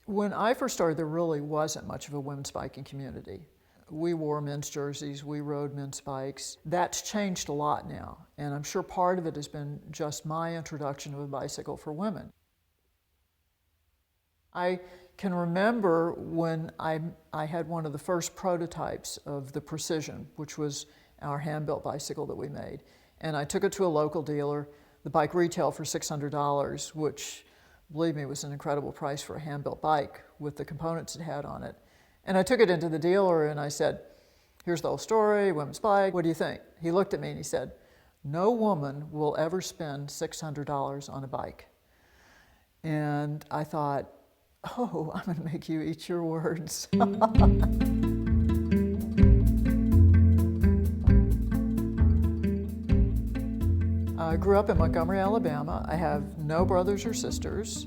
When I first started, there really wasn't much of a women's biking community. We wore men's jerseys, we rode men's bikes. That's changed a lot now, and I'm sure part of it has been just my introduction of a bicycle for women. I can remember when I had one of the first prototypes of the Precision, which was our hand-built bicycle that we made. And I took it to a local dealer. The bike retailed for $600, which, believe me, was an incredible price for a hand-built bike with the components it had on it. And I took it into the dealer and I said, here's the whole story, women's bike, what do you think? He looked at me and he said, no woman will ever spend $600 on a bike. And I thought, oh, I'm going to make you eat your words. I grew up in Montgomery, Alabama. I have no brothers or sisters.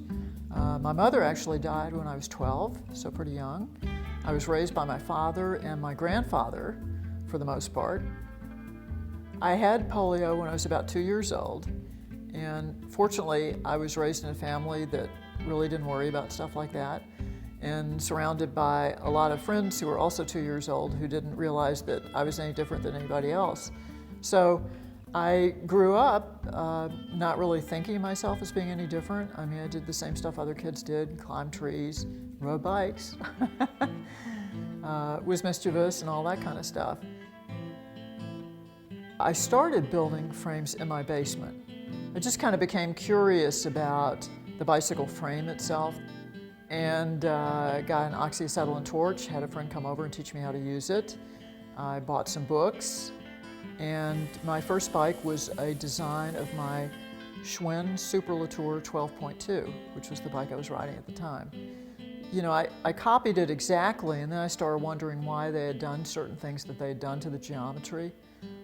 My mother actually died when I was 12, so pretty young. I was raised by my father and my grandfather, for the most part. I had polio when I was about 2 years old, and fortunately, I was raised in a family that really didn't worry about stuff like that, and surrounded by a lot of friends who were also 2 years old who didn't realize that I was any different than anybody else. So I grew up not really thinking of myself as being any different. I mean, I did the same stuff other kids did, climbed trees, rode bikes, was mischievous and all that kind of stuff. I started building frames in my basement. I just kind of became curious about the bicycle frame itself, and got an oxyacetylene torch, had a friend come over and teach me how to use it. I bought some books, and my first bike was a design of my Schwinn Super Latour 12.2, which was the bike I was riding at the time. You know, I copied it exactly, and then I started wondering why they had done certain things that they had done to the geometry,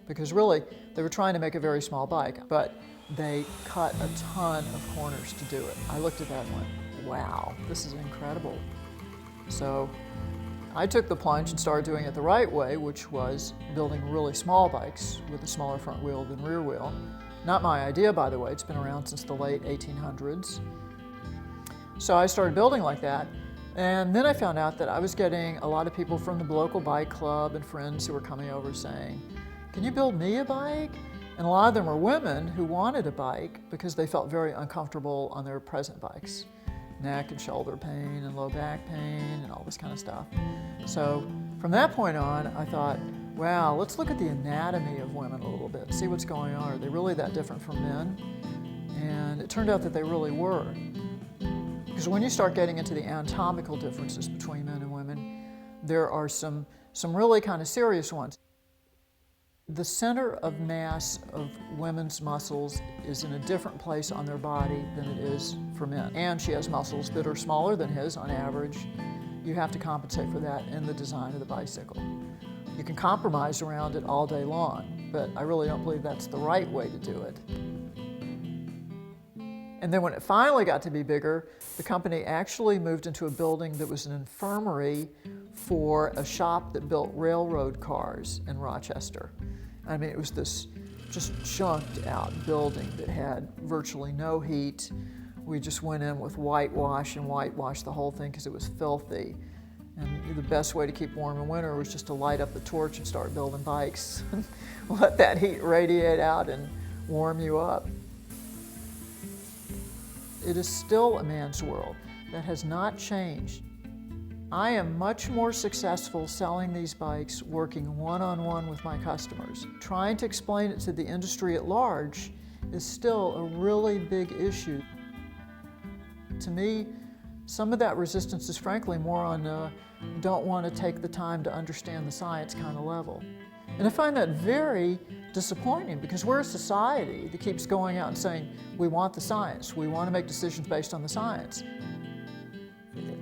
because really, they were trying to make a very small bike, but they cut a ton of corners to do it. I looked at that and went, wow, this is incredible. So I took the plunge and started doing it the right way, which was building really small bikes with a smaller front wheel than rear wheel. Not my idea, by the way. It's been around since the late 1800s. So I started building like that, and then I found out that I was getting a lot of people from the local bike club and friends who were coming over saying, can you build me a bike? And a lot of them were women who wanted a bike because they felt very uncomfortable on their present bikes. Neck and shoulder pain and low back pain and all this kind of stuff. So from that point on, I thought, wow, let's look at the anatomy of women a little bit, see what's going on. Are they really that different from men? And it turned out that they really were. Because when you start getting into the anatomical differences between men and women, there are some really kind of serious ones. The center of mass of women's muscles is in a different place on their body than it is for men. And she has muscles that are smaller than his on average. You have to compensate for that in the design of the bicycle. You can compromise around it all day long, but I really don't believe that's the right way to do it. And then when it finally got to be bigger, the company actually moved into a building that was an infirmary for a shop that built railroad cars in Rochester. I mean, it was this just chunked out building that had virtually no heat. We just went in with whitewash and whitewashed the whole thing because it was filthy. And the best way to keep warm in winter was just to light up the torch and start building bikes and let that heat radiate out and warm you up. It is still a man's world. That has not changed. I am much more successful selling these bikes working one-on-one with my customers. Trying to explain it to the industry at large is still a really big issue. To me, some of that resistance is frankly more on don't want to take the time to understand the science kind of level. And I find that very disappointing because we're a society that keeps going out and saying, we want the science, we want to make decisions based on the science.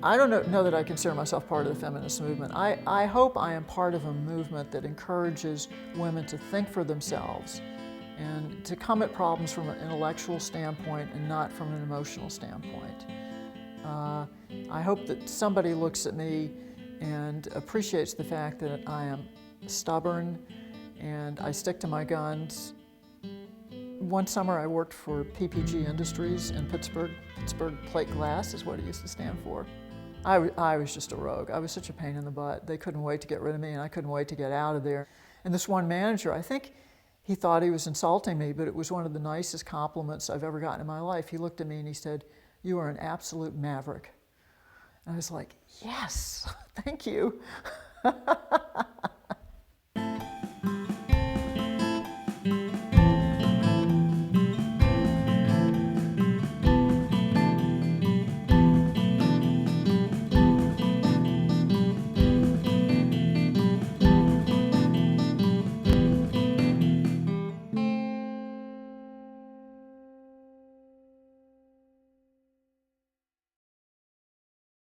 I don't know that I consider myself part of the feminist movement. I hope I am part of a movement that encourages women to think for themselves and to come at problems from an intellectual standpoint and not from an emotional standpoint. I hope that somebody looks at me and appreciates the fact that I am stubborn and I stick to my guns. One summer I worked for PPG Industries in Pittsburgh. Pittsburgh Plate Glass is what it used to stand for. I was just a rogue. I was such a pain in the butt. They couldn't wait to get rid of me, and I couldn't wait to get out of there. And this one manager, I think he thought he was insulting me, but it was one of the nicest compliments I've ever gotten in my life. He looked at me and he said, "You are an absolute maverick." And I was like, yes, thank you.